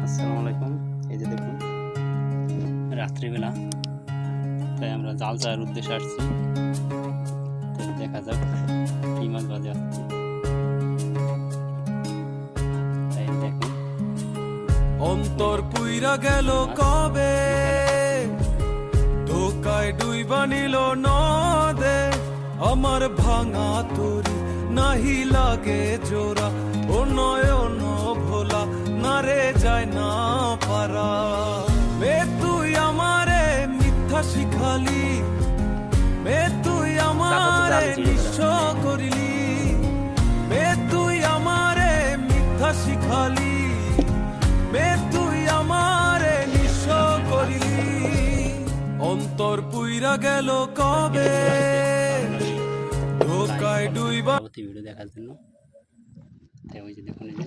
আসসালামু আলাইকুম। এই যে দেখুন রাত্রিবেলা, তাই আমরা জাল চাওয়ার উদ্দেশ্যে আসছি। তো দেখা যাক কি মাছ বাজে আসছে। তাই দেখুন অন্তর পুইরা গেল কবে, ধোকায় ডুইবা নিল নদে। আমার ভাঙা তরি নাহি লাগে জোড়া, ও নয়ন ভোলা না রে যায় না পারা। মে তুই আমারে মিথ্যা শিখালি, মে তুই আমারে নিঃস্ব করিলি, মে তুই আমারে মিথ্যা শিখালি, মে তুই আমারে নিঃস্ব করিলি। অন্তর পুইরা গেল কবে, ধোকায় ডুইবা। ভিডিও দেখার জন্য তাই ওই যে দেখুন এই যে